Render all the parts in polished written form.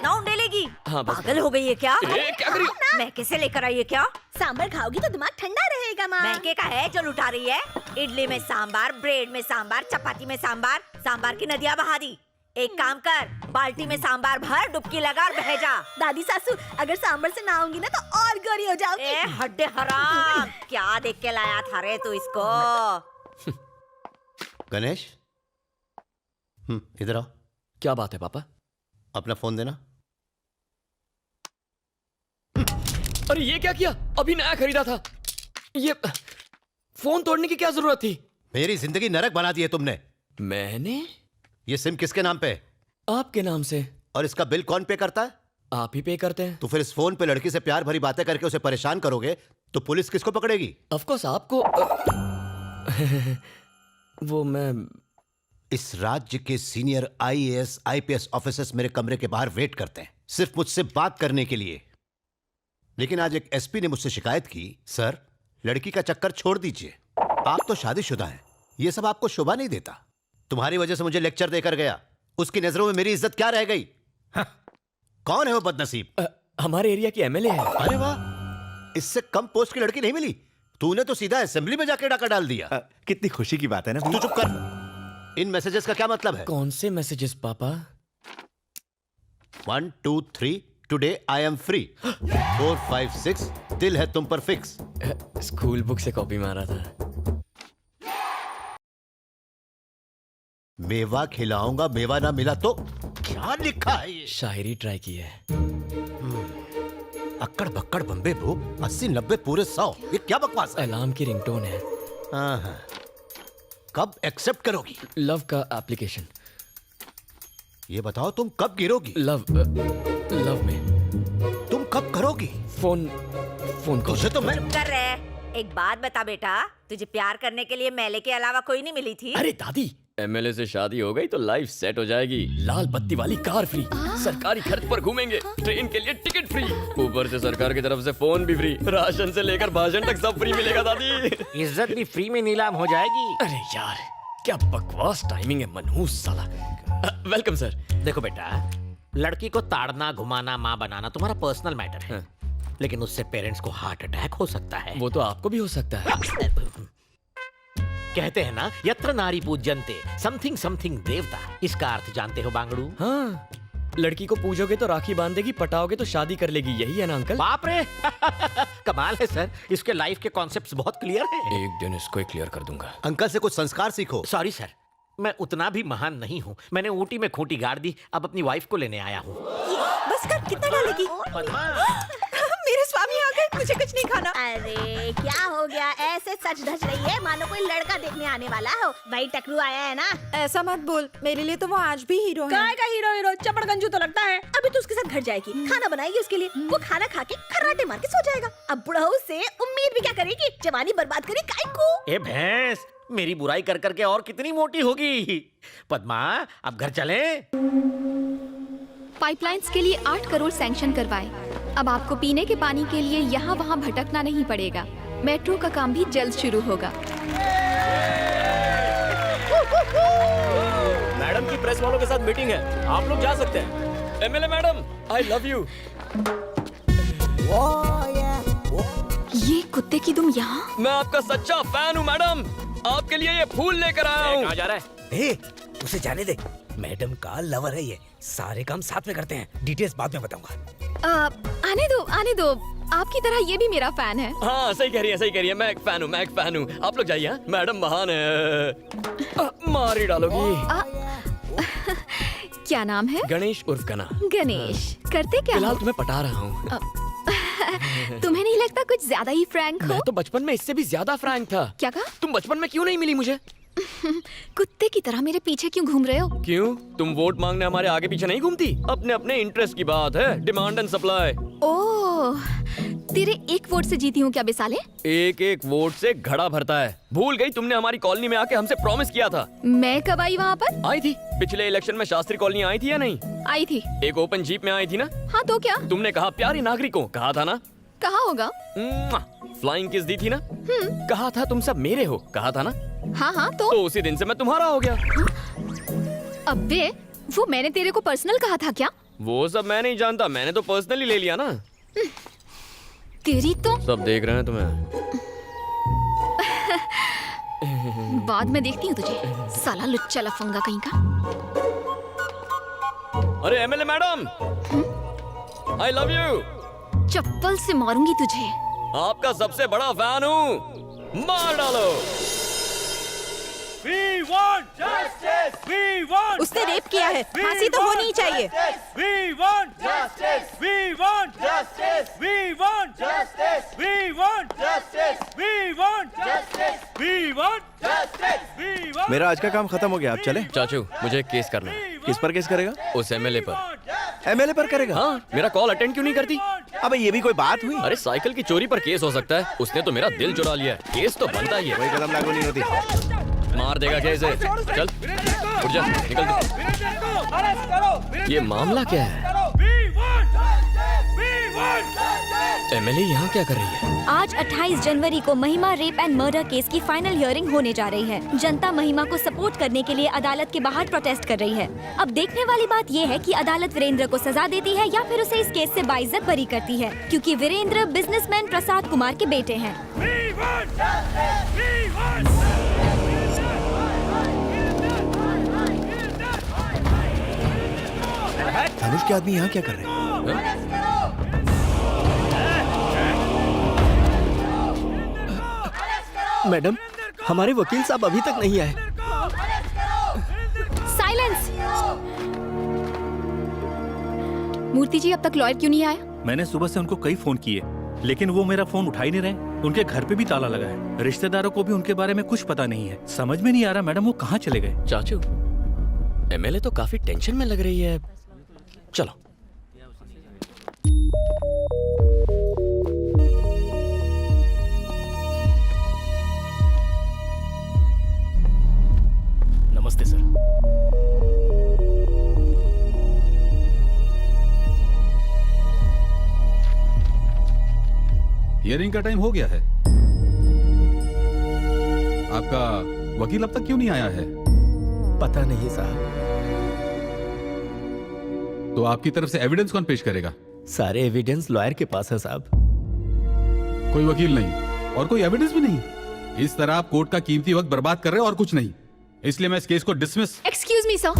इतना उंडेलेगी? हाँ, बस। पागल हो गई है क्या? क्या कर रही हो? मैं कैसे लेकर आई है क्या? सांबर खाओगी तो दिमाग ठंडा रहेगा माँ। महके का है जो लुटा रही है। इडली में सांबार, ब्रेड में सांबार, चपाती में सांबार, सांबार की नदियाँ बहा दी। एक काम कर, बाल्टी में सांबार भर, डुबकी लगा और बह जा। दादी सासू, अगर सांबर से ना होंगी ना तो और गोरी हो जाओगी। ए हड्डे हराम, क्या देख के लाया था रे तू इसको? गणेश, इधर आओ। क्या बात है पापा? अपना फोन देना। अरे ये क्या किया? अभी नया खरीदा था। ये फोन तोड़ने की क्या जरूरत थी? मेरी जिंदगी नरक बना दी है तुमने। मैंने? ये सिम किसके नाम पे है? आपके नाम से। और इसका बिल कौन पे करता है? आप ही पे करते हैं। तो फिर इस फोन पे लड़की से प्यार भरी बातें करके उसे परेशान करोगे तो पुलिस किसको पकड़ेगी? ऑफ कोर्स आपको। वो मैं इस राज्य के सीनियर आईएएस आईपीएस ऑफिसर्स मेरे कमरे के बाहर वेट करते हैं सिर्फ मुझसे बात करने के लिए। लेकिन आज एक एसपी ने मुझसे शिकायत की, सर लड़की का चक्कर छोड़ दीजिए, आप तो शादीशुदा हैं, ये सब आपको शोभा नहीं देता। तुम्हारी वजह से मुझे लेक्चर देकर गया, उसकी नजरों में मेरी इज्जत क्या रह गई? हाँ। कौन है वो बदनसीब? हमारे एरिया की एमएलए है। अरे वाह, इससे कम पोस्ट की लड़की नहीं मिली। तूने तो सीधा असेंबली में जाके डाका डाल दिया। कितनी खुशी की बात है ना। तू चुप कर। इन मैसेजेस का क्या मतलब है? कौन से मैसेजेस पापा? 1 2 3 टुडे आई एम फ्री। 4 5 6 दिल है तुम पर फिक्स। स्कूल बुक से कॉपी मारा था। मेवा खिलाऊंगा, मेवा ना मिला तो? क्या लिखा है ये? शायरी ट्राई की है। अक्कड़ बक्कड़ बम्बे ब्रो, 80 90 पूरे 100। ये क्या बकवास है? अलार्म की रिंगटोन है। हाँ। कब एक्सेप्ट करोगी? लव का एप्लीकेशन। ये बताओ तुम कब गिरोगी? लव में। तुम कब करोगी? फोन तुझे तो मैं कर रहे। एक बात बता बेटा, तुझे प्यार करने के लिए मेले के अलावा कोई नहीं मिली थी? अरे दादी, एमएलए से शादी हो गई तो लाइफ सेट हो जाएगी। लाल बत्ती वाली कार फ्री, सरकारी खर्च पर घूमेंगे, ट्रेन के लिए टिकट फ्री, ऊपर से सरकार की तरफ से फोन भी फ्री, राशन से लेकर भाषण तक सब फ्री मिलेगा दादी। इज्जत भी फ्री में नीलाम हो जाएगी। अरे यार क्या बकवास टाइमिंग है मनहूस साला। Welcome sir. देखो बेटा, लड़की को ताड़ना घुमाना माँ बनाना तुम्हारा पर्सनल मैटर है, लेकिन उससे पेरेंट्स को हार्ट अटैक हो सकता है। वो तो आपको भी हो सकता है। कहते हैं ना, यत्र नारी पूज्यन्ते समथिंग समथिंग देवता। इसका अर्थ जानते हो बांगड़ू? हाँ, लड़की को पूजोगे तो राखी बांधेगी, पटाओगे तो शादी कर लेगी, यही है ना अंकल? बाप रे कमाल है सर, इसके लाइफ के कॉन्सेप्ट्स बहुत क्लियर हैं। एक दिन इसको ही क्लियर कर दूंगा। अंकल से कुछ संस्कार सीखो। सॉरी सर, मैं उतना भी महान नहीं हूँ। मैंने ऊटी में खूंटी गाड़ दी, अब अपनी वाइफ को लेने आया हूँ। बस कर, कितना डालेगी? मेरे स्वामी आ गए, मुझे कुछ नहीं खाना। अरे क्या हो गया, ऐसे सच धज रही है मानो कोई लड़का देखने आने वाला हो। भाई टकरू आया है ना। ऐसा मत बोल, मेरे लिए तो वो आज भी हीरो है। काय का हीरो चपड़गंजू तो लगता है। अभी तो उसके साथ घर जाएगी, खाना बनाएगी उसके लिए, वो खाना खा के खर्राटे मार के सो जाएगा। अब बुढ़ऊ से उम्मीद भी क्या करेगी? जवानी बर्बाद करी काय को। ए भैंस, मेरी बुराई कर करके और कितनी मोटी होगी। पद्मा, अब घर चलें? पाइपलाइंस के लिए 8 करोड़ सैंक्शन करवाए। अब आपको पीने के पानी के लिए यहाँ वहाँ भटकना नहीं पड़ेगा। मेट्रो का काम भी जल्द शुरू होगा। मैडम की प्रेस वालों के साथ मीटिंग है, आप लोग जा सकते हैं। MLA madam, I love you. ये कुत्ते की दुम यहाँ? मैं आपका सच्चा फैन हूँ मैडम, आपके लिए ये फूल लेकर आया हूँ। कहाँ जा रहा है? उसे जाने दे, मैडम का लवर है ये। सारे काम साथ में करते हैं, डिटेल्स बाद में बताऊंगा। आने दो। आपकी तरह ये भी मेरा फैन है। हाँ सही कह रही है, मैं एक फैन हूँ। आप लोग जाइए, मैडम महान है। मार ही डालोगी। क्या नाम है? गणेश उर्फ गना। गणेश, करते क्या? फिलहाल तुम्हें पटा रहा हूँ। तुम्हें नहीं लगता कुछ ज्यादा ही फ्रैंक हो? मैं तो बचपन में इससे भी ज्यादा फ्रैंक था। क्या कहा? तुम बचपन में क्यों नहीं मिली मुझे? कुत्ते की तरह मेरे पीछे क्यों घूम रहे हो? क्यों, तुम वोट मांगने हमारे आगे पीछे नहीं घूमती? अपने अपने इंटरेस्ट की बात है, डिमांड एंड सप्लाई। ओह, तेरे एक वोट से जीती हूँ क्या बेसाले? एक वोट से घड़ा भरता है। भूल गई तुमने हमारी कॉलोनी में आके हमसे प्रॉमिस किया था। मैं कब आई वहाँ पर? आई थी पिछले इलेक्शन में। शास्त्री कॉलोनी आई थी या नहीं? आई थी। एक ओपन जीप में आई थी ना? हाँ तो क्या? तुमने कहा प्यारे नागरिकों, कहा था ना? कहा होगा। फ्लाइंग किस दी थी ना? कहा था तुम सब मेरे हो, कहा था ना? हाँ तो उसी दिन से मैं तुम्हारा हो गया। अबे, वो मैंने तेरे को पर्सनल कहा था क्या? वो सब मैं नहीं जानता, मैंने तो पर्सनली ले लिया ना। तेरी तो सब देख रहे हैं तुम्हें। बाद में देखती हूँ तुझे, साला लुच्चा लफंगा कहीं का। अरे MLA madam, I love you. चप्पल से मारूंगी तुझे। आपका सबसे बड़ा फैन हूँ, मार डालो। We want justice. We want उसने रेप किया है, फांसी तो होनी ही चाहिए। We want justice. We want justice. We want justice. We want justice. We want justice. We want justice. We want मेरा आज का काम खत्म हो गया, आप चले। चाचू मुझे एक केस करना है। किस पर केस करेगा? उस एमएलए पर। एमएलए पर करेगा? हाँ, मेरा कॉल अटेंड क्यों नहीं करती? अबे ये भी कोई बात हुई? अरे साइकिल की चोरी पर केस हो सकता है, उसने तो मेरा दिल चुरा लिया है, केस तो बनता ही है। कोई कदम लागू नहीं होती। मार देगा क्या इसे? चल उठ जा, निकल दे। ये मामला क्या है? एमएलए यहाँ क्या कर रही है? आज 28 जनवरी को महिमा रेप एंड मर्डर केस की फाइनल हियरिंग होने जा रही है। जनता महिमा को सपोर्ट करने के लिए अदालत के बाहर प्रोटेस्ट कर रही है। अब देखने वाली बात ये है कि अदालत वीरेंद्र को सजा देती है या फिर उसे इस केस से बाइज्जत बरी करती है, क्योंकि वीरेंद्र बिजनेसमैन प्रसाद कुमार के बेटे हैं। धनुष के आदमी यहाँ क्या कर रहे हैं? मैडम, हमारे वकील साहब अभी तक नहीं आए। साइलेंस। मूर्ति जी, अब तक लॉयर क्यों नहीं आया? मैंने सुबह से उनको कई फोन किए, लेकिन वो मेरा फोन उठा ही नहीं रहे। उनके घर पे भी ताला लगा है। रिश्तेदारों को भी उनके बारे में कुछ पता नहीं है। समझ में नहीं आ रहा मैडम वो कहाँ चले गए। चाचू, एमएलए तो काफी टेंशन में लग रही है। चलो। नमस्ते सर। हियरिंग का टाइम हो गया है। आपका वकील अब तक क्यों नहीं आया है? पता नहीं साहब। तो आपकी तरफ से एविडेंस कौन पेश करेगा? सारे एविडेंस लॉयर के पास है साहब। कोई वकील नहीं और कोई एविडेंस भी नहीं। इस तरह आप कोर्ट का कीमती वक्त बर्बाद कर रहे हैं और कुछ नहीं। इसलिए मैं इस केस को डिसमिस। एक्सक्यूज मी सर,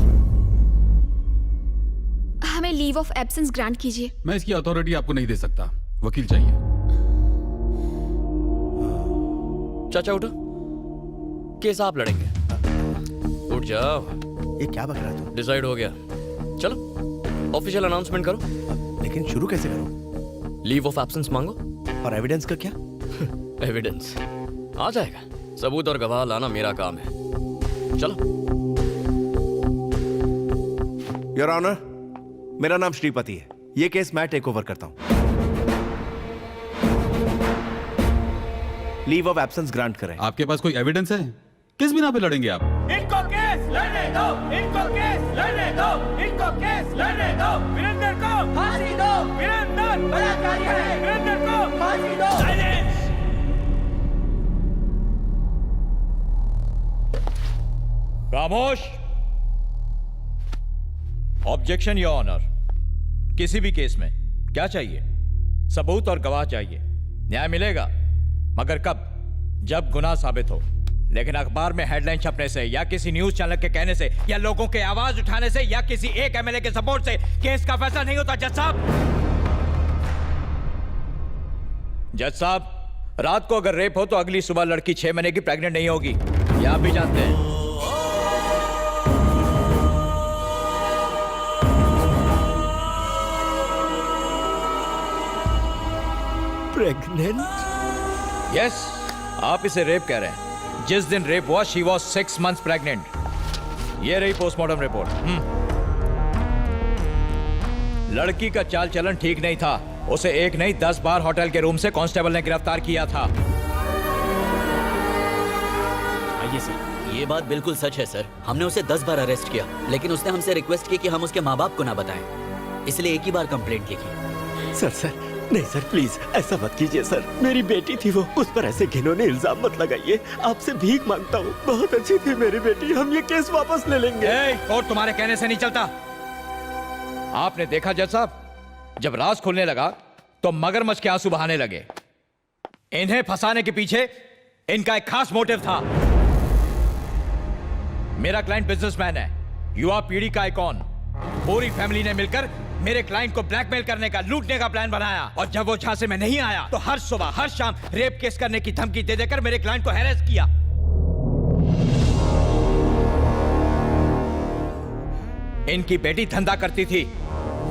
हमें लीव ऑफ एब्सेंस ग्रांट कीजिए। मैं इसकी अथॉरिटी आपको नहीं दे सकता, वकील चाहिए। चाचा उठो, केस आप लड़ेंगे। उठ जाओ। ये क्या बक रहा है तू? डिसाइड हो गया, चलो ऑफिशियल अनाउंसमेंट करो। लेकिन शुरू कैसे करूं? लीव ऑफ एब्सेंस मांगो। और एविडेंस का क्या? एविडेंस आ जाएगा, सबूत और गवाह लाना मेरा काम है। चलो। योर ऑनर, मेरा नाम श्रीपति है। ये केस मैं टेक ओवर करता हूं। लीव ऑफ एब्सेंस ग्रांट करें। आपके पास कोई एविडेंस है? किस बिना पे लड़ेंगे आप? इनको केस लड़ने दो, इनको केस लड़ने दो, इनको केस लड़ने दो। वीरेंद्र को फांसी दो, वीरेंद्र बलात्कारी है, वीरेंद्र को फांसी दो। साइलेंस। खामोश। Objection your honour. किसी भी केस में क्या चाहिए? सबूत और गवाह चाहिए। न्याय मिलेगा, मगर कब? जब गुनाह साबित हो। लेकिन अखबार में हेडलाइन छपने से या किसी न्यूज चैनल के कहने से या लोगों के आवाज उठाने से या किसी एक एमएलए के सपोर्ट से केस का फैसला नहीं होता। जज साहब, जज साहब, रात को अगर रेप हो तो अगली सुबह लड़की 6 महीने की प्रेग्नेंट नहीं होगी, ये आप भी जानते हैं। प्रेग्नेंट? यस, आप इसे रेप कह रहे हैं। जिस दिन रेप हुआ शी वॉज 6 months प्रेग्नेंट। ये रही पोस्टमार्टम रिपोर्ट। लड़की का चाल चलन ठीक नहीं था। उसे एक नहीं 10 बार होटल के रूम से कांस्टेबल ने गिरफ्तार किया था। आइए सर। ये बात बिल्कुल सच है सर। हमने उसे 10 बार अरेस्ट किया, लेकिन उसने हमसे रिक्वेस्ट की कि हम उसके माँ बाप को ना बताएं, इसलिए एक ही बार कंप्लेंट लिखी। सर नहीं सर, प्लीज ऐसा मत कीजिए सर। मेरी बेटी थी वो, उस पर ऐसे घिनौने इल्जाम मत लगाइए। आपसे भीख मांगता हूँ, बहुत अच्छी थी मेरी बेटी। हम ये केस वापस ले लेंगे। कोर्ट तुम्हारे कहने से नहीं चलता। आपने देखा जज साहब, जब राज खुलने लगा तो मगरमच्छ के आंसू बहाने लगे। इन्हें फंसाने के पीछे इनका एक खास मोटिव था। मेरा क्लाइंट बिजनेसमैन है, युवा पीढ़ी का आइकॉन। पूरी फैमिली ने मिलकर मेरे क्लाइंट को ब्लैकमेल करने का, लूटने का प्लान बनाया। और जब वो झांसे में नहीं आया तो हर सुबह हर शाम रेप केस करने की धमकी दे देकर मेरे क्लाइंट को हैरेस किया। इनकी बेटी धंधा करती थी,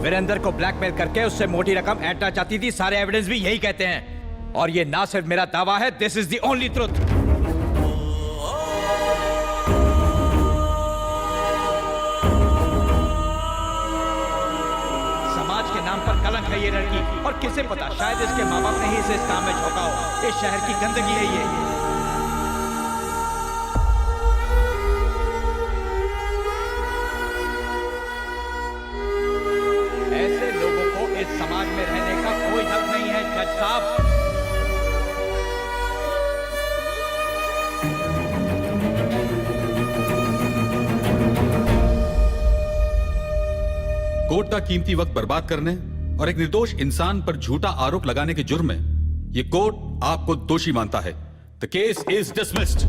वीरेंद्र को ब्लैकमेल करके उससे मोटी रकम ऐंठना चाहती थी। सारे एविडेंस भी यही कहते हैं। और ये ना सिर्फ मेरा दावा है, this is the only truth. समाज के नाम पर कलंक है ये लड़की। और किसे पता, शायद इसके माँ बाप ने ही इसे इस काम में झोंका हो। इस शहर की गंदगी है ये। ऐसे लोगों को इस समाज में रहने का कोई हक नहीं है जज साहब। कोर्ट का कीमती वक्त बर्बाद करने और एक निर्दोष इंसान पर झूठा आरोप लगाने के जुर्म में ये कोर्ट आपको दोषी मानता है। The case is dismissed.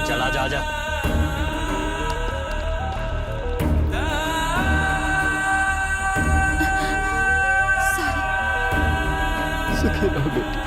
चला जा जा। सुखी रहो बेटी।